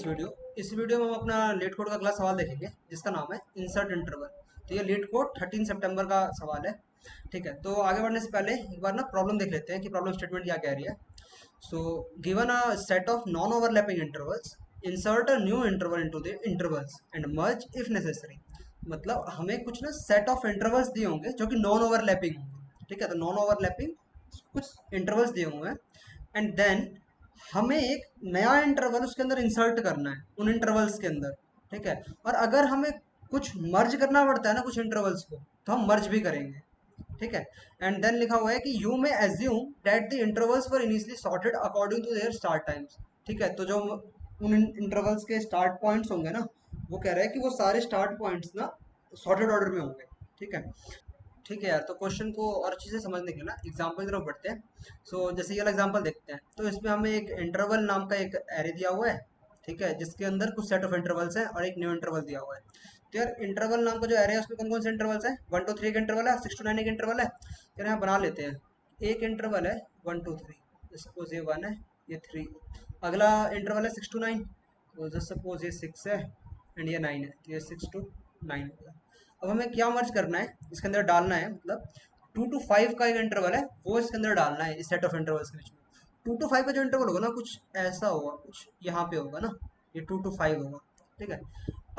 इस वीडियो में हम अपना लेट कोड का अगला सवाल देखेंगे जिसका नाम है इंसर्ट इंटरवल। तो ये लेट कोड 13 सितंबर का सवाल है। ठीक है, तो आगे बढ़ने से पहले एक बार ना प्रॉब्लम देख लेते हैं कि प्रॉब्लम स्टेटमेंट क्या कह रही है। So given a set of non overlapping intervals, insert a new interval into the intervals and merge if necessary. मतलब हमें कुछ ना सेट ऑफ इंटरवल्स दिए होंगे जो कि नॉन ओवरलैपिंग होंगे। ठीक है, तो नॉन ओवरलैपिंग कुछ इंटरवल्स दिए हुए हैं एंड देन हमें एक नया इंटरवल उसके अंदर इंसर्ट करना है उन इंटरवल्स के अंदर। ठीक है, और अगर हमें कुछ मर्ज करना पड़ता है ना कुछ इंटरवल्स को, तो हम मर्ज भी करेंगे। ठीक है, एंड देन लिखा हुआ है कि you may assume that the intervals were initially sorted according to their start times. ठीक है, तो जो उन इंटरवल्स के स्टार्ट पॉइंट्स होंगे ना, वो कह रहे हैं कि वो सारे स्टार्ट पॉइंट्स ना सॉर्टेड ऑर्डर में होंगे। ठीक है, ठीक है यार, तो क्वेश्चन को और अच्छे से समझने के लिए ना एग्जाम्पल की तरफ बढ़ते हैं। जैसे ये वाला एग्जाम्पल देखते हैं, तो इसमें हमें एक इंटरवल नाम का एक एरे दिया हुआ है। ठीक है, जिसके अंदर कुछ सेट ऑफ इंटरवल्स हैं और एक न्यू इंटरवल दिया हुआ है। तो यार इंटरवल नाम का जो एरे है उसमें कौन कौन से इंटरवल्स हैं? 1 to 3 एक इंटरवल है, 6 to 9 एक इंटरवल है। तो यहाँ बना लेते हैं। एक इंटरवल है 1 to 3, सपोज ये 1 है, ये 3। अगला इंटरवल है 6 to 9, तो सपोज ये 6 है एंड ये 9 है, तो ये 6 to 9 होगा। अब हमें क्या मर्ज करना है, इसके अंदर डालना है, मतलब 2 to 5 का एक इंटरवल है वो इसके अंदर डालना है इस सेट ऑफ इंटरवल्स के बीच में। 2 to 5 का जो इंटरवल होगा ना, कुछ ऐसा होगा, कुछ यहाँ पे होगा ना, ये 2 to 5 होगा। ठीक है,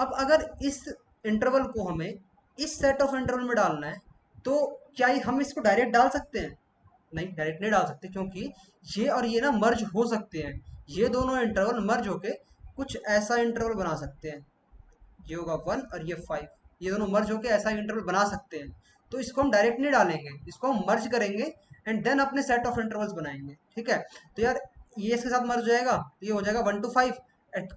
अब अगर इस इंटरवल को हमें इस सेट ऑफ इंटरवल में डालना है, तो क्या हम इसको डायरेक्ट डाल सकते हैं? नहीं, डायरेक्ट नहीं डाल सकते, क्योंकि ये और ये ना मर्ज हो सकते हैं। ये दोनों इंटरवल मर्ज होके कुछ ऐसा इंटरवल बना सकते हैं। ये होगा 1 और ये 5, ये दोनों मर्ज होकर ऐसा इंटरवल बना सकते हैं। तो इसको हम डायरेक्ट नहीं डालेंगे, इसको हम मर्ज करेंगे एंड देन अपने सेट ऑफ इंटरवल्स बनाएंगे। ठीक है, तो यार ये इसके साथ मर्ज हो जाएगा, तो ये हो जाएगा 1 to 5।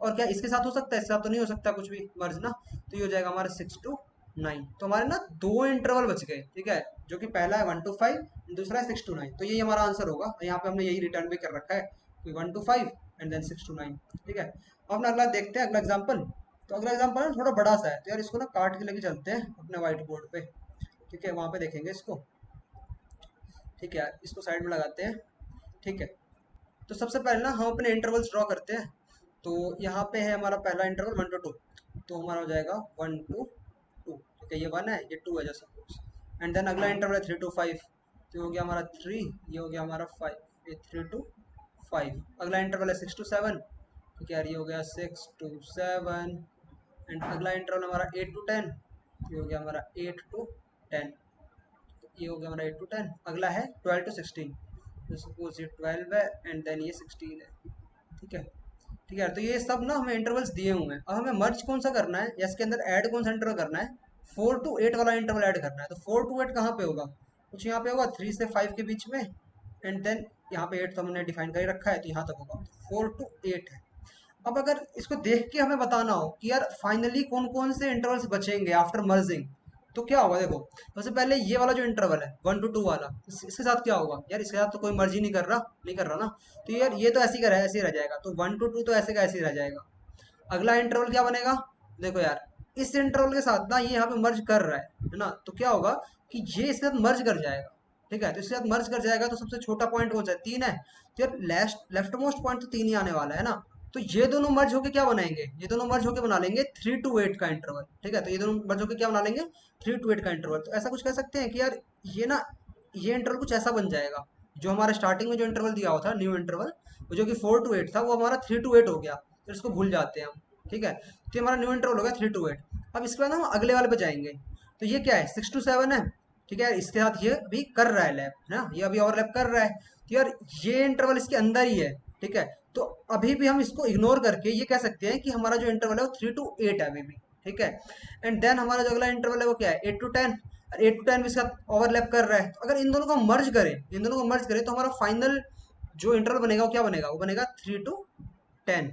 और क्या इसके साथ हो सकता है? इसके साथ तो नहीं हो सकता कुछ भी मर्ज ना, तो ये हो जाएगा हमारा 6 to 9। तो हमारे ना दो इंटरवल बच गए। ठीक है, जो कि पहला है 1 to 5, दूसरा है 6 to 9। तो यही हमारा आंसर होगा, यहाँ पे हमने यही रिटर्न भी कर रखा है, 1 to 5 एंड देन 6 to 9। ठीक है, अब अपना अगला देखते हैं, अगला एग्जाम्पल। तो अगला एग्जाम्पल ना थोड़ा बड़ा सा है, तो यार इसको ना काट के लेके चलते हैं अपने व्हाइट बोर्ड पे। ठीक है, वहाँ पे देखेंगे इसको। ठीक है यार, इसको साइड में लगाते हैं। ठीक है, तो सबसे पहले ना हम अपने इंटरवल्स ड्रॉ करते हैं। तो यहाँ पे है हमारा पहला इंटरवल 1 to 2, तो हमारा हो जाएगा 1 to 2। ठीक है, ये 1 है, ये 2 है, जैसा सपोज। एंड देन अगला इंटरवल है 3 to 5, तो हो गया हमारा 3, ये हो गया हमारा 5, ये 3 to 5। अगला इंटरवल है 6 to 7। ठीक है यार, ये हो गया 6 to 7। एंड अगला इंटरवल हमारा 8 to 10, ये हो गया हमारा 8 to 10। ये हो गया हमारा 8 to 10। अगला है 12 to 16, तो सपोज ये 12 है एंड देन ये 16 है। ठीक है, ठीक है यार, तो ये सब ना हमें इंटरवल्स दिए हुए हैं। अब हमें मर्ज कौन सा करना है या इसके अंदर ऐड कौन सा इंटरवल करना है? 4 to 8 वाला इंटरवल ऐड करना है। तो 4 to 8 कहाँ पे होगा? कुछ यहाँ पे होगा 3 से 5 के बीच में, एंड देन यहाँ पे 8 तो हमने डिफाइन कर ही रखा है, तो यहाँ तक होगा। 4 to 8 है। अब अगर इसको देख के हमें बताना हो कि यार फाइनली कौन कौन से इंटरवल्स बचेंगे आफ्टर मर्जिंग, तो क्या होगा? देखो, सबसे पहले ये वाला जो इंटरवल है 1 to 2 वाला, इसके साथ क्या होगा यार? इसके साथ तो कोई मर्जी नहीं कर रहा ना, तो यार ये तो ऐसे ही का ऐसे ही रह जाएगा। तो 1 to 2 तो ऐसे का ऐसे ही रह जाएगा। अगला इंटरवल क्या बनेगा? देखो यार, इस इंटरवल के साथ ना ये यहाँ पे मर्ज कर रहा है ना, तो क्या होगा कि ये इसके साथ मर्ज कर जाएगा। ठीक है, तो इसके साथ मर्ज कर जाएगा, तो सबसे छोटा पॉइंट कौन सा है? 3 है। तो यार लेफ्ट मोस्ट पॉइंट तो 3 ही आने वाला है ना। तो ये दोनों मर्ज होके क्या बनाएंगे? ये दोनों मर्ज होके बना लेंगे 3 to 8 का इंटरवल। ठीक है, तो ये दोनों मर्ज होके क्या बना लेंगे? 3 to 8 का इंटरवल। तो ऐसा कुछ कह सकते हैं कि यार ये ना, ये इंटरवल कुछ ऐसा बन जाएगा, जो हमारे स्टार्टिंग में जो इंटरवल दिया हुआ था न्यू इंटरवल, जो कि 4 to 8 था, वो हमारा 3 to 8 हो गया। तो इसको भूल जाते हैं हम। ठीक है, तो ये हमारा न्यू इंटरवल हो गया 3 to 8। अब इसके बाद हम अगले वाले पे जाएंगे। तो ये क्या है? 6 to 7 है। ठीक है, इसके साथ ये अभी कर रहा है लैप, है ना, ये अभी ओवरलैप कर रहा है। तो यार ये इंटरवल इसके अंदर ही है। ठीक है, तो अभी भी हम इसको इग्नोर करके ये कह सकते हैं कि हमारा जो इंटरवल है वो 3 to 8 है अभी भी। ठीक है, एंड देन हमारा जो अगला इंटरवल है वो क्या है? 8 to 10। 8 to 10 भी इसके साथ ओवरलैप कर रहा है। तो अगर इन दोनों को मर्ज करें तो हमारा फाइनल जो इंटरवल बनेगा वो क्या बनेगा? वो बनेगा 3 to 10।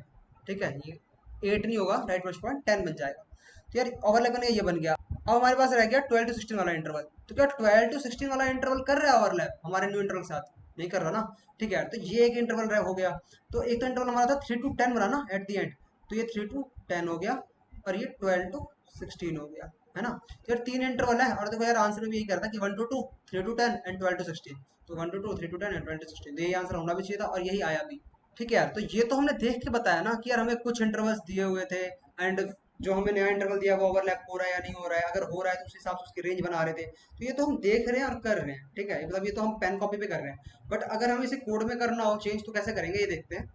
ठीक है, ये 8 नहीं होगा, राइट फर्स्ट पॉइंट 10 बन जाएगा। तो यार ओवरलैप बनेगा, ये बन गया। अब हमारे पास रह गया 12 to 16 वाला इंटरवल। तो क्या 12 to 16 वाला इंटरवल कर रहा है ओवरलैप हमारे न्यू इंटरवल के साथ? नहीं कर रहा ना। ठीक है यार, तो ये एक इंटरवल हो गया। तो एक तो इंटरवल हमारा था 3 to 10 बना ना एट द एंड, तो ये 3 to 10 हो गया, और ये 12 to 16 हो गया, है ना। तो यार 3 इंटरवल है, और देखो यार आंसर में भी यही कह रहा था कि 1 to 2, 3 to 10 एंड 12 to 16। तो 1 to 2, 3 to 10 एंड 12 to 16, तो यही आंसर होना भी चाहिए था और यही आया भी। ठीक है यार, तो ये तो हमने देख के बताया ना कि यार हमें कुछ इंटरवल्स दिए हुए थे, एंड जो हमें नया इंटरवल दिया वो ओवरलैप हो रहा है या नहीं हो रहा है, अगर हो रहा है तो उस हिसाब से उसकी रेंज बना रहे थे। तो ये तो हम देख रहे हैं और कर रहे हैं, ठीक है, मतलब ये तो हम पेन कॉपी पे कर रहे हैं। बट अगर हम इसे कोड में करना हो चेंज तो कैसे करेंगे, ये देखते हैं।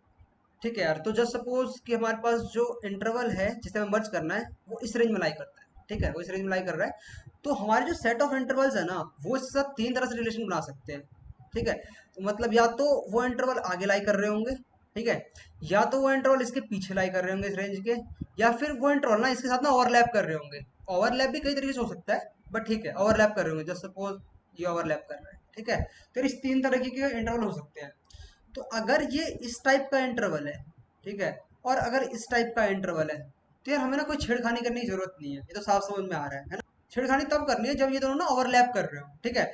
ठीक है यार, तो जस्ट सपोज कि हमारे पास जो इंटरवल है जिसे हमें मर्ज करना है वो इस रेंज में लाई करता है, ठीक है, वो इस रेंज में लाई कर रहा है। तो हमारे जो सेट ऑफ इंटरवल्स है ना, वो इसके साथ तीन तरह से रिलेशन बना सकते हैं। ठीक है, तो मतलब या तो वो इंटरवल आगे लाई कर रहे होंगे, ठीक है, या तो वो इंटरवल इसके पीछे लाई कर रहे होंगे इस रेंज के, या फिर वो इंटरवल ना इसके साथ ना ओवरलैप कर रहे होंगे। ओवरलैप भी कई तरीके से हो सकता है, बट ठीक है, ओवरलैप कर रहे होंगे, जस्ट सपोज ये ओवरलैप कर रहा है, ठीक है। तो इस तीन तरह के इंटरवल हो सकते हैं। तो अगर ये इस टाइप का इंटरवल है, ठीक है, और अगर इस टाइप का इंटरवल है, तो यार हमें ना कोई छेड़खानी करने की जरूरत नहीं है, ये तो साफ समझ में आ रहा है ना। छेड़खानी तब करनी है जब ये दोनों ना ओवरलैप कर रहे हो, ठीक है।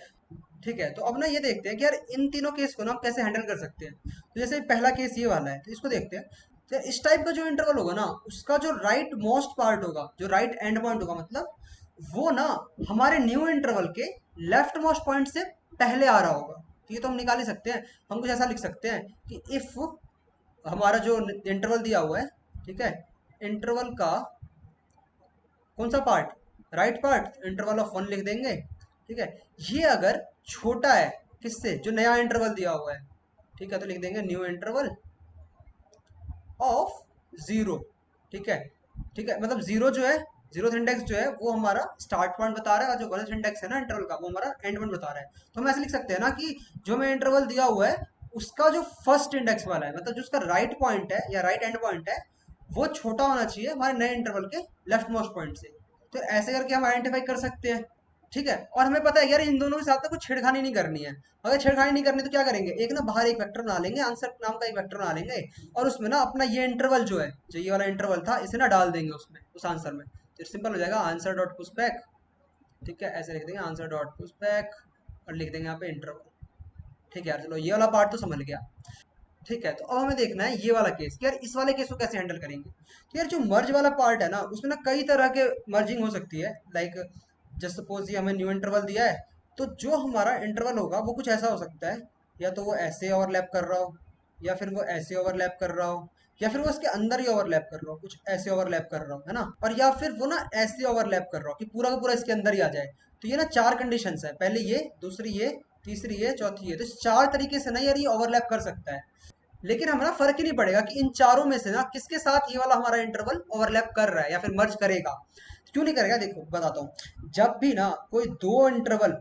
ठीक है, तो अब ना ये देखते हैं कि यार इन तीनों केस को ना हम कैसे हैंडल कर सकते हैं। तो जैसे पहला केस ये वाला है, तो इसको देखते हैं। तो यार इस टाइप का जो इंटरवल होगा ना, उसका जो राइट मोस्ट पार्ट होगा, जो राइट एंड पॉइंट होगा, मतलब वो ना हमारे न्यू इंटरवल के लेफ्ट मोस्ट पॉइंट से पहले आ रहा होगा। तो ये तो हम निकाल ही सकते हैं। हम कुछ ऐसा लिख सकते हैं कि इफ हमारा जो इंटरवल दिया हुआ है, ठीक है, इंटरवल का कौन सा part, right part, interval of one लिख देंगे, ठीक है। ये अगर छोटा है किससे, जो नया इंटरवल दिया हुआ है, ठीक है, तो लिख देंगे न्यू इंटरवल ऑफ जीरो, ठीक है। ठीक है, मतलब जीरो जो है, जीरो इंडेक्स जो है वो हमारा स्टार्ट पॉइंट बता रहा है, और जो वन इंडेक्स है ना इंटरवल का, वो हमारा एंड पॉइंट बता रहा है। तो हम ऐसे लिख सकते हैं ना कि जो हमें इंटरवल दिया हुआ है उसका जो फर्स्ट इंडेक्स वाला है, मतलब जो उसका राइट पॉइंट है या राइट एंड पॉइंट है, वो छोटा होना चाहिए हमारे नए इंटरवल के लेफ्ट मोस्ट पॉइंट से। तो ऐसे करके हम आइडेंटिफाई कर सकते हैं, ठीक है। और हमें पता है यार इन दोनों के साथ ना कुछ छेड़खानी नहीं करनी है। अगर छेड़खानी नहीं करनी तो क्या करेंगे, एक ना बाहर एक वेक्टर बना लेंगे, आंसर नाम का एक वेक्टर बना लेंगे, और उसमें ना अपना ये इंटरवल जो है, जो ये वाला इंटरवल था, इसे ना डाल देंगे उसमें, उस आंसर में। तो सिंपल हो जाएगा आंसर डॉट पुश बैक, ठीक है, ऐसे लिख देंगे आंसर डॉट पुश बैक, और लिख देंगे यहाँ पे इंटरवल। ठीक है यार, चलो ये वाला पार्ट तो समझ गया। ठीक है, तो अब हमें देखना है ये वाला केस कि यार इस वाले केस को कैसे हैंडल करेंगे। तो यार जो मर्ज वाला पार्ट है ना, उसमें ना कई तरह के मर्जिंग हो सकती है। लाइक जस्ट सपोज ये हमें न्यू इंटरवल दिया है, तो जो हमारा इंटरवल होगा वो कुछ ऐसा हो सकता है, या तो वो ऐसे ओवरलैप कर रहा हो, या फिर वो ऐसे ओवरलैप कर रहा हो, या फिर वो इसके अंदर ही ओवरलैप कर रहा हो, कुछ ऐसे ओवरलैप कर रहा हो, है ना, और या फिर वो ना ऐसे ओवरलैप कर रहा हो कि पूरा का पूरा इसके अंदर ही आ जाए। तो ये ना चार कंडीशंस है, पहले ये, दूसरी ये, तीसरी ये, चौथी ये। तो इस चार तरीके से ना यार ये ओवरलैप कर सकता है। लेकिन हमें ना फर्क ही नहीं पड़ेगा कि इन चारों में से ना किसके साथ ये वाला हमारा इंटरवल ओवरलैप कर रहा है या फिर मर्ज करेगा। क्यों नहीं करेगा, देखो बताता हूँ। जब भी ना कोई दो इंटरवल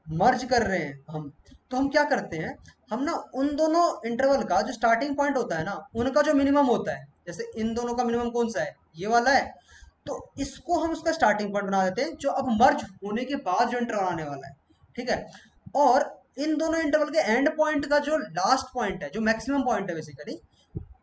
मर्ज कर रहे हैं हम, तो हम क्या करते हैं, हम ना उन दोनों इंटरवल का जो स्टार्टिंग पॉइंट होता है ना, उनका जो मिनिमम होता है, जैसे इन दोनों का मिनिमम कौन सा है, ये वाला है, तो इसको हम उसका स्टार्टिंग पॉइंट बना देते हैं, जो अब मर्ज होने के बाद जो इंटरवल आने वाला है, ठीक है। और इन दोनों इंटरवल के एंड पॉइंट का जो लास्ट पॉइंट है, जो मैक्सिमम पॉइंट है बेसिकली,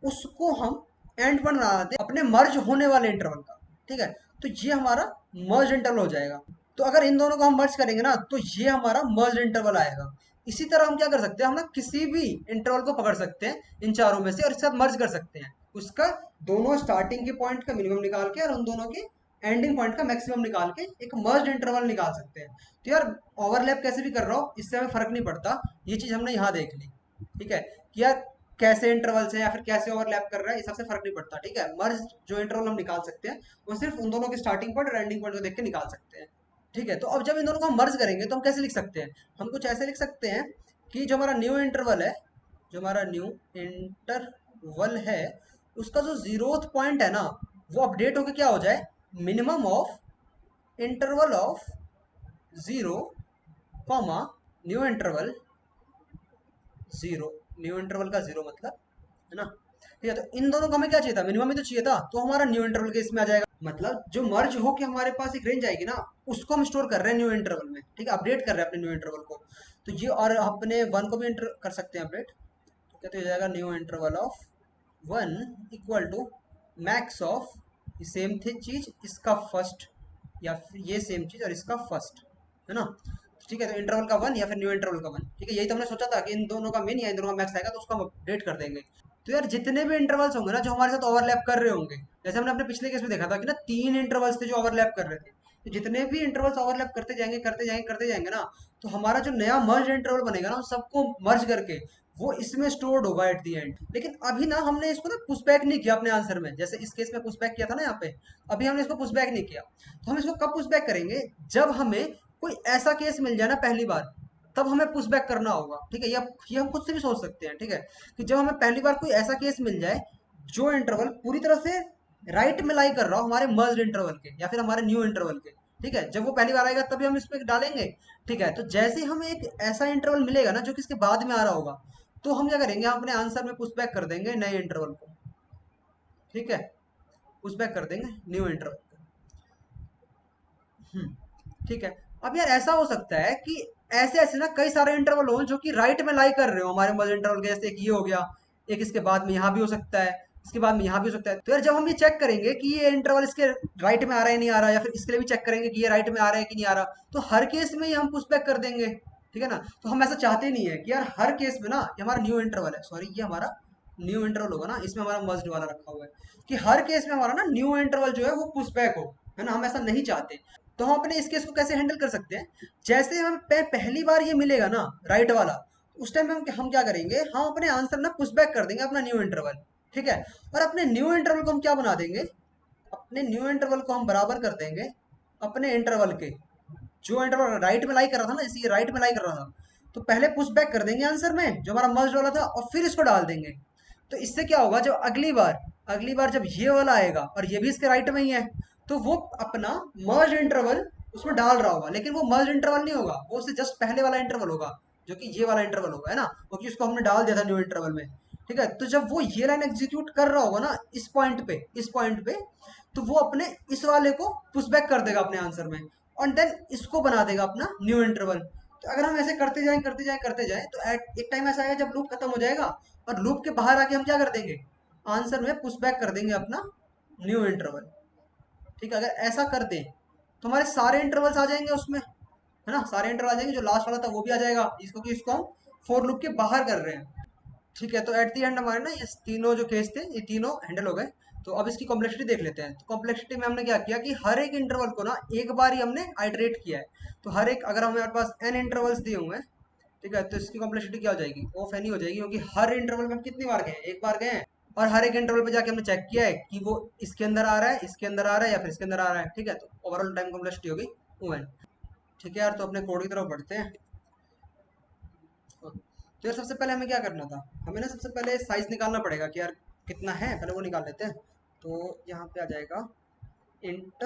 उसको हम एंड पॉइंट बना देते हैं अपने मर्ज होने वाले इंटरवल का, ठीक है। तो ये हमारा मर्ज इंटरवल हो जाएगा। तो अगर इन दोनों को हम मर्ज करेंगे ना, तो ये हमारा मर्ज इंटरवल आएगा। इसी तरह हम क्या कर सकते हैं, हम ना किसी भी इंटरवल को पकड़ सकते हैं इन चारों में से, और इसके साथ मर्ज कर सकते हैं, उसका दोनों स्टार्टिंग के पॉइंट का मिनिमम निकाल के और उन दोनों के एंडिंग पॉइंट का मैक्सिमम निकाल के एक मर्ज इंटरवल निकाल सकते हैं। तो यार ओवरलैप कैसे भी कर रहा हो, इससे हमें फर्क नहीं पड़ता। ये चीज हमने यहाँ देख ली, ठीक है, कि यार कैसे इंटरवल से या फिर कैसे ओवरलैप कर रहा है, इस सबसे फर्क नहीं पड़ता, ठीक है। मर्ज जो इंटरवल हम निकाल सकते हैं वो सिर्फ उन दोनों के स्टार्टिंग पॉइंट और एंडिंग पॉइंट को देख के निकाल सकते हैं, ठीक है। तो अब जब इन दोनों को हम मर्ज करेंगे तो हम कैसे लिख सकते हैं, हम कुछ ऐसे लिख सकते हैं कि जो हमारा न्यू इंटरवल है, जो हमारा न्यू इंटरवल है, उसका जो जीरोथ पॉइंट है ना, वो अपडेट होके क्या हो जाए, minimum of interval of zero comma new interval zero. New interval का जीरो मतलब, है ना, ठीक है। तो इन दोनों को हमें क्या चाहिए था, मिनिमम ही तो चाहिए था, तो हमारा न्यू इंटरवल के इसमें आ जाएगा। मतलब जो मर्ज हो के हमारे पास एक रेंज आएगी ना, उसको हम स्टोर कर रहे हैं न्यू इंटरवल में, ठीक है, अपडेट कर रहे हैं अपने न्यू इंटरवल को। तो ये, और अपने वन को भी इंटर कर सकते हैं अपडेट, ठीक है। तो ये जाएगा new interval of one equal to max of same थी चीज, इसका फर्स्ट, या फिर ये सेम चीज और इसका फर्स्ट, है ना। ठीक है, तो इंटरवल का वन या फिर न्यू इंटरवल का वन, ठीक है। यही तो हमने सोचा था कि इन दोनों का मिन या इन दोनों का मैक्स आएगा, तो उसको हम अपडेट कर देंगे। तो यार जितने भी इंटरवल्स होंगे ना जो हमारे साथ ओवरलैप कर रहे होंगे, जैसे हमने अपने पिछले केस में देखा था कि ना तीन इंटरवल्स थे जो ओवरलैप कर रहे थे, तो जितने भी इंटरवल्स ओवरलैप करते जाएंगे करते जाएंगे करते जाएंगे ना, तो हमारा जो नया मर्ज इंटरवल बनेगा ना, उन सबको मर्ज करके वो इसमें स्टोर्ड होगा एट द एंड। लेकिन अभी ना हमने इसको ना पुश बैक नहीं किया अपने आंसर में, जैसे इस केस में पुश बैक किया था ना यहाँ पे, अभी हमने इसको पुश बैक नहीं किया। तो हम इसको कब पुश बैक करेंगे, जब हमें कोई ऐसा केस मिल जाए ना पहली बार, तब हमें पुश बैक करना होगा। ठीक है, ये हम खुद से भी सोच सकते हैं। ठीक है, कि जब हमें पहली बार कोई ऐसा केस मिल जाए जो इंटरवल पूरी तरह से राइट में लाई कर रहा हो हमारे मर्ज इंटरवल के या फिर हमारे न्यू इंटरवल के। ठीक है, जब वो पहली बार आएगा तभी हम इस पे डालेंगे। ठीक है, तो जैसे ही हमें एक ऐसा इंटरवल मिलेगा ना जो कि इसके बाद में आ रहा होगा, तो हम क्या करेंगे, हम अपने आंसर में पुश बैक कर देंगे नए इंटरवल को। ठीक है, पुश बैक कर देंगे न्यू इंटरवल को। ठीक है। अब यार ऐसा हो सकता है कि ऐसे ऐसे ना कई सारे इंटरवल हो जो कि राइट में लाई कर रहे हो हमारे मर्ज इंटरवल के, जैसे एक ये हो गया, एक इसके बाद में यहाँ भी हो सकता है, इसके बाद में यहाँ भी हो सकता है। तो यार जब हम ये चेक करेंगे कि ये इंटरवल इसके राइट में आ रहा है नहीं आ रहा, या फिर इसके लिए भी चेक करेंगे कि ये राइट में आ रहा है कि नहीं आ रहा, तो हर केस में ही हम पुश बैक कर देंगे। ठीक है ना, तो हम ऐसा चाहते नहीं है कि यार हर केस में ना, ये हमारा न्यू इंटरवल है, सॉरी ये हमारा न्यू इंटरवल होगा ना, इसमें हमारा मर्ज वाला रखा हुआ है, कि हर केस में हमारा ना न्यू इंटरवल जो है वो पुश बैक हो, है ना, हम ऐसा नहीं चाहते। तो हम अपने इस केस को कैसे हैंडल कर सकते हैं, जैसे हम पहली बार ये मिलेगा ना राइट वाला, उस टाइम में हम क्या करेंगे, हम अपने आंसर ना पुश बैक कर देंगे अपना न्यू इंटरवल। ठीक है, और अपने न्यू इंटरवल को हम क्या बना देंगे, अपने न्यू इंटरवल को हम बराबर कर देंगे अपने इंटरवल के, जो इंटरवल राइट में लाई कर रहा था ना, जैसे ये राइट में लाई कर रहा था, तो पहले पुश बैक कर देंगे आंसर में जो हमारा मर्ज वाला था, और फिर इसको डाल देंगे। तो इससे क्या होगा, जब अगली बार जब ये वाला आएगा और ये भी इसके राइट में ही है, तो वो अपना मर्ज इंटरवल उसमें डाल रहा होगा, लेकिन वो मर्ज इंटरवल नहीं होगा, वो उससे जस्ट पहले वाला इंटरवल होगा, जो कि ये वाला इंटरवल होगा, है ना, क्योंकि उसको हमने डाल दिया था न्यू इंटरवल में। ठीक है, तो जब वो ये लाइन एग्जीक्यूट कर रहा होगा ना इस पॉइंट पे, तो वो अपने इस वाले को पुश बैक कर देगा अपने आंसर में, और देन इसको बना देगा अपना न्यू इंटरवल। तो अगर हम ऐसे करते जाएं तो एक टाइम ऐसा आएगा जब लूप खत्म हो जाएगा, और लूप के बाहर आके हम क्या कर देंगे, आंसर में पुश बैक कर देंगे अपना न्यू इंटरवल। ठीक है, अगर ऐसा कर दे तो हमारे सारे इंटरवल्स आ जाएंगे उसमें, है ना, सारे इंटरवल आ जाएंगे, जो लास्ट वाला था वो भी आ जाएगा, इसको हम फोर लूप के बाहर कर रहे हैं। ठीक है, तो एट द एंड हमारे ना ये तीनों जो केस थे ये तीनों हैंडल हो गए। तो अब इसकी कॉम्प्लेक्सिटी देख लेते हैं। तो कॉम्प्लेक्सिटी में हमने क्या किया कि हर एक इंटरवल को ना एक बार ही हमने आइटरेट किया है। तो हर एक, अगर हमारे पास n इंटरवल्स दिए हुए हैं, ठीक है, तो इसकी कॉम्प्लेक्सिटी क्या हो जाएगी, ऑफ एन ही हो जाएगी, क्योंकि हर इंटरवल में हम कितनी बार गए हैं, एक बार गए हैं, और हर एक इंटरवल पे जाके हमने चेक किया है कि वो इसके अंदर आ रहा है, इसके अंदर आ रहा है, या फिर इसके अंदर आ रहा है। ठीक है, तो ओवरऑल टाइम कॉम्प्लेक्सिटी होगी ON। ठीक है यार, तो अपने कोड की तरफ बढ़ते हैं। तो यार सबसे पहले हमें क्या करना था, हमें ना सबसे पहले साइज निकालना पड़ेगा कि यार कितना है, पहले वो निकाल लेते हैं। तो यहाँ पे आ जाएगा int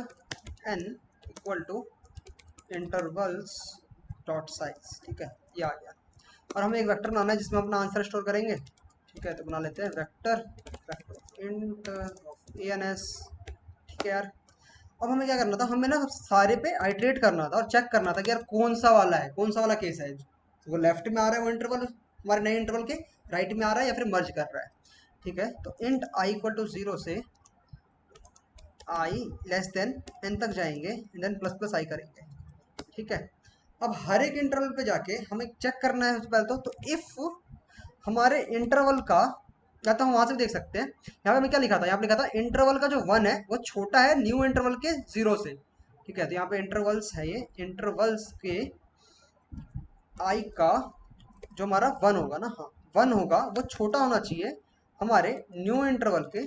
n equal to intervals dot size. ठीक है, ये आ गया, और हमें एक वेक्टर बनाना है जिसमें अपना आंसर स्टोर करेंगे। ठीक है, तो बना लेते हैं वेक्टर इंट ऑफ ans। ठीक है यार, अब हमें क्या करना था, हमें ना सारे पे आइटरेट करना था और चेक करना था कि यार कौन सा वाला है, कौन सा वाला केस है, वो लेफ्ट में आ रहा है वो इंटरवल हमारे नए इंटरवल के, राइट में आ रहा है या फिर मर्ज कर रहा है। ठीक है, तो इंट आई इक्वल टू 0 से आई लेस देन n तक जाएंगे, देन प्लस प्लस आई करेंगे। ठीक है, अब हर एक इंटरवल पे जाके हमें चेक करना है सबसे पहले तो इफ हमारे इंटरवल का, या तो हम वहां से भी देख सकते हैं, यहाँ पे मैं क्या लिखा था, यहाँ पे लिखा था इंटरवल का जो 1 है वो छोटा है न्यू इंटरवल के 0 से। ठीक है, तो यहाँ पे इंटरवल्स है, ये इंटरवल्स के आई का जो हमारा 1 होगा ना, हाँ 1 होगा, वो छोटा होना चाहिए हमारे न्यू इंटरवल के,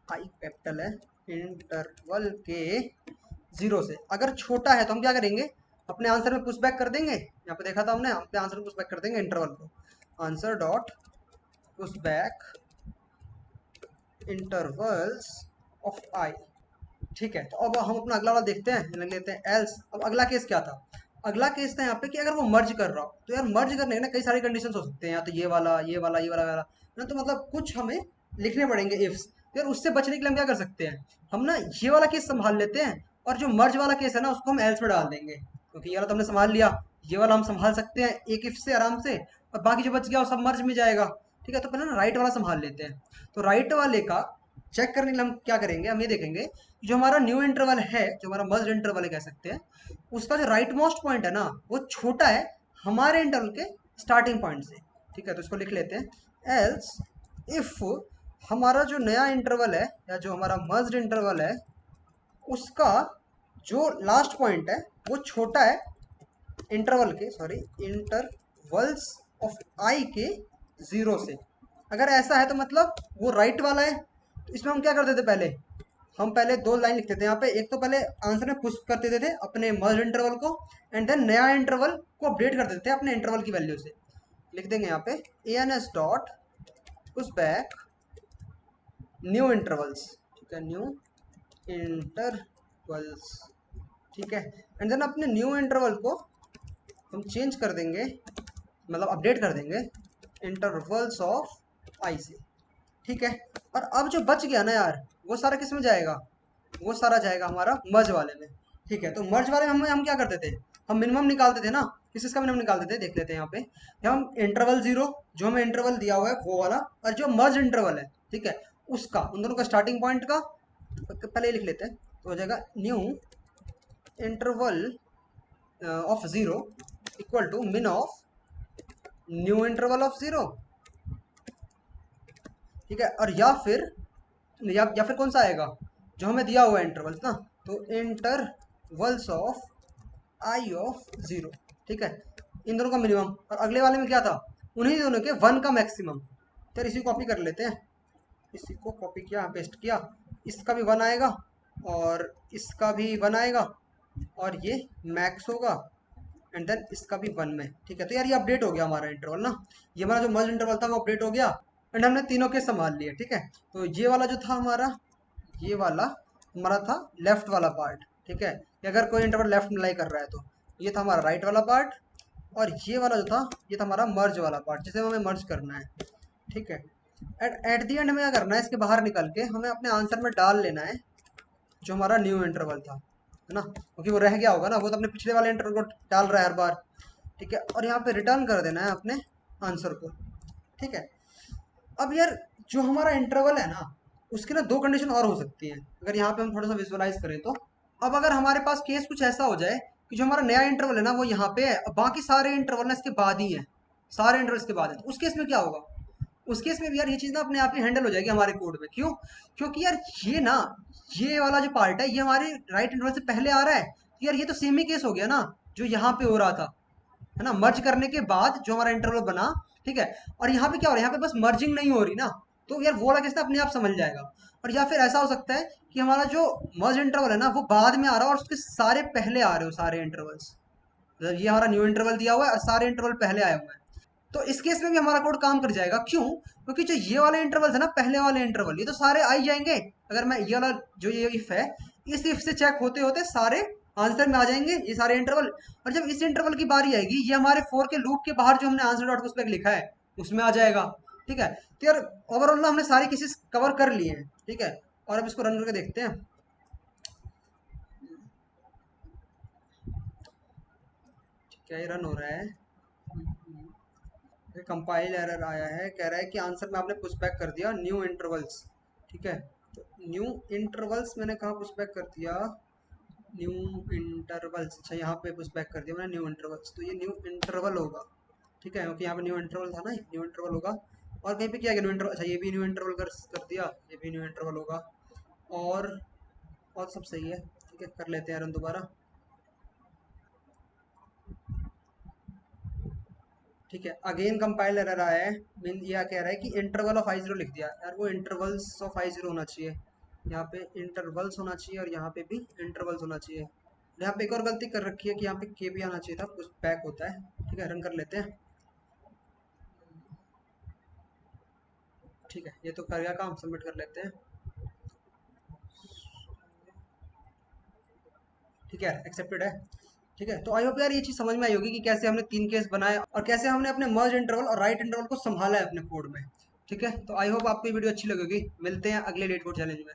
आई कैपिटल है, इंटरवल के 0 से। अगर छोटा है तो हम क्या करेंगे, अपने आंसर में पुश बैक कर देंगे, यहाँ पे देखा था हमने, अपने आंसर में पुश बैक कर देंगे इंटरवल को, answer dot push back intervals of I. ठीक है, तो अब हम अपना अगला वाला देखते हैं, लग लेते हैं एल्स। अब अगला केस क्या था, अगला केस था यहाँ पे कि अगर वो मर्ज कर रहा हो, तो यार मर्ज करने के ना कई सारे कंडीशंस हो सकते हैं, या तो ये वाला ये वाला ये वाला वाला ना, तो मतलब कुछ हमें लिखने पड़ेंगे इफ्स। तो यार उससे बचने के लिए हम क्या कर सकते हैं, हम ना ये वाला केस संभाल लेते हैं, और जो मर्ज वाला केस है ना उसको हम एल्स में डाल देंगे, क्योंकि ये वाला तो हमने संभाल लिया, ये वाला हम संभाल सकते हैं एक इफ से आराम से, और बाकी जो बच गया वो सब मर्ज में जाएगा। ठीक है, तो पहले ना राइट वाला संभाल लेते हैं। तो राइट वाले का चेक करने के लिए हम क्या करेंगे, हम ये देखेंगे जो हमारा न्यू इंटरवल है, जो हमारा मर्ज इंटरवल है कह सकते हैं, उसका जो राइट मोस्ट पॉइंट है ना वो छोटा है हमारे इंटरवल के स्टार्टिंग पॉइंट से। ठीक है, तो इसको लिख लेते हैं, एल्स इफ हमारा जो नया इंटरवल है या जो हमारा मर्ज इंटरवल है उसका जो लास्ट पॉइंट है वो छोटा है इंटरवल के, सॉरी इंटरवल्स ऑफ आई के 0 से। अगर ऐसा है तो मतलब वो राइट वाला है। तो इसमें हम क्या करते थे पहले, हम पहले दो लाइन लिखते थे यहाँ पे। एक तो पहले आंसर में पुश कर देते थे अपने मर्ज इंटरवल को, एंड देन नया इंटरवल को अपडेट कर देते थे अपने इंटरवल की वैल्यू से। लिख देंगे यहाँ पे ans dot push back new intervals, ठीक है, न्यू इंटरवल्स, ठीक है। एंड देन अपने न्यू इंटरवल को हम चेंज कर देंगे, मतलब अपडेट कर देंगे इंटरवल्स ऑफ आई से, ठीक है। और अब जो बच गया ना यार, वो सारा किस में जाएगा, वो सारा जाएगा हमारा मर्ज वाले में, ठीक है। तो मर्ज वाले में हम क्या करते थे, हम मिनिमम निकालते थे ना। किस का मिनिमम निकालते थे, देख लेते हैं यहाँ पे। हम इंटरवल 0, जो हमें इंटरवल दिया हुआ है वो वाला, और जो मर्ज इंटरवल है, ठीक है, उसका, उन दोनों का स्टार्टिंग पॉइंट का पहले ही लिख लेते हैं। तो हो जाएगा new interval of 0 equal to min of new interval of 0, ठीक है। और या फिर कौन सा आएगा, जो हमें दिया हुआ है इंटरवल्स ना, तो इंटरवल्स ऑफ आई ऑफ 0, ठीक है, इन दोनों का मिनिमम। और अगले वाले में क्या था, उन्हीं दोनों के 1 का मैक्सिमम। तो इसी कॉपी कर लेते हैं, इसी को कॉपी किया, पेस्ट किया, इसका भी 1 आएगा और इसका भी 1 आएगा, और ये मैक्स होगा, एंड देन इसका भी 1 में, ठीक है। तो यार ये अपडेट हो गया हमारा इंटरवल ना, ये हमारा जो मर्ज इंटरवल था वो अपडेट हो गया, एंड हमने तीनों के संभाल लिए, ठीक है। तो ये वाला जो था हमारा, ये वाला हमारा था लेफ्ट वाला पार्ट, ठीक है। अगर कोई इंटरवल लेफ्ट में लाई कर रहा है तो ये था हमारा राइट वाला पार्ट, और ये वाला जो था ये था हमारा मर्ज वाला पार्ट, जिसे हमें मर्ज करना है, ठीक है। एट दी एंड हमें क्या करना है, इसके बाहर निकल के हमें अपने आंसर में डाल लेना है जो हमारा न्यू इंटरवल था, है ना, क्योंकि वो रह गया होगा ना, वो तो अपने पिछले वाले इंटरवल को डाल रहा है हर बार, ठीक है। और यहाँ पे रिटर्न कर देना है अपने आंसर को, ठीक है। अब यार जो हमारा इंटरवल है ना, उसकी ना दो कंडीशन और हो सकती है, अगर यहाँ पे हम थोड़ा सा विजुअलाइज करें तो। अब अगर हमारे पास केस कुछ ऐसा हो जाए कि जो हमारा नया इंटरवल है ना वो यहाँ पे है, और बाकी सारे इंटरवल ना इसके बाद ही है, सारे इंटरवल्स के बाद है, तो उस केस में क्या होगा, उस केस में भी यार ये चीज़ ना अपने आप ही हैंडल हो जाएगी हमारे कोड में। क्यों, क्योंकि यार ये ना, ये वाला जो पार्ट है ये हमारे राइट इंटरवल से पहले आ रहा है, तो यार ये तो सेम ही केस हो गया ना जो यहाँ पे हो रहा था, है ना, मर्ज करने के बाद जो हमारा इंटरवल बना, ठीक है। और यहाँ पे क्या हो रहा है, यहाँ पे बस मर्जिंग नहीं हो रही ना, तो यार वो वाला केस ना अपने आप समझ जाएगा। और या फिर ऐसा हो सकता है कि हमारा जो मर्ज इंटरवल है ना वो बाद में आ रहा है और उसके सारे पहले आ रहे हो सारे इंटरवल्स, मतलब ये हमारा न्यू इंटरवल दिया हुआ है और सारे इंटरवल पहले आए हुए हैं। तो इस केस में भी हमारा कोड काम कर जाएगा। क्यों, क्योंकि जो ये वाले इंटरवल है ना, पहले वाले इंटरवल, ये तो सारे आ ही जाएंगे। अगर मैं ये वाला जो ये इफ है, इस इफ से चेक होते होते सारे आंसर में आ जाएंगे ये सारे इंटरवल। और जब इस इंटरवल की बारी आएगी, ये हमारे फोर के लूप के बाहर जो हमने आंसर डॉट पुश बैक लिखा है उसमें आ जाएगा, ठीक है। तो यार ओवरऑल ना हमने सारे केसेस कवर कर लिए हैं, ठीक है। और अब इसको रन करके देखते हैं, क्या ये रन हो रहा है। कंपाइल एरर आया है, कह रहा है कि आंसर में आपने पुश बैक कर दिया न्यू इंटरवल्स, ठीक है। तो न्यू इंटरवल्स मैंने कहाँ पुश बैक कर दिया, न्यू इंटरवल्स, अच्छा यहाँ पे पुश बैक कर दिया मैंने न्यू इंटरवल्स, तो ये न्यू इंटरवल होगा, ठीक है, क्योंकि यहाँ पे न्यू इंटरवल था ना, न्यू इंटरवल होगा। और कहीं पे क्या न्यू इंटरवल, अच्छा ये भी न्यू इंटरवल कर दिया, ये भी न्यू इंटरवल होगा। और और सब सही है, ठीक है, कर लेते हैं रन दोबारा, ठीक है। अगेन कंपाइल एरर आया है, मीन यह कह रहा है कि इंटरवल ऑफ आई जीरो लिख दिया यार, वो इंटरवल्स ऑफ आई जीरो होना चाहिए, यहाँ पे इंटरवल्स होना चाहिए और यहाँ पे भी इंटरवल्स होना चाहिए। यहाँ पे एक और गलती कर रखी है कि यहाँ पे के भी आना चाहिए था, कुछ बैक होता है, ठीक है। रन कर लेते हैं, ठीक है, ये तो कर गया काम, सबमिट कर लेते हैं, ठीक है, एक्सेप्टेड है, ठीक है। तो आई होप यार ये चीज़ समझ में आई होगी कि कैसे हमने 3 केस बनाए और कैसे हमने अपने मर्ज इंटरवल और राइट इंटरवल को संभाला है अपने कोड में, ठीक है। तो आई होप आपको ये वीडियो अच्छी लगेगी, मिलते हैं अगले लेट कोड चैलेंज में।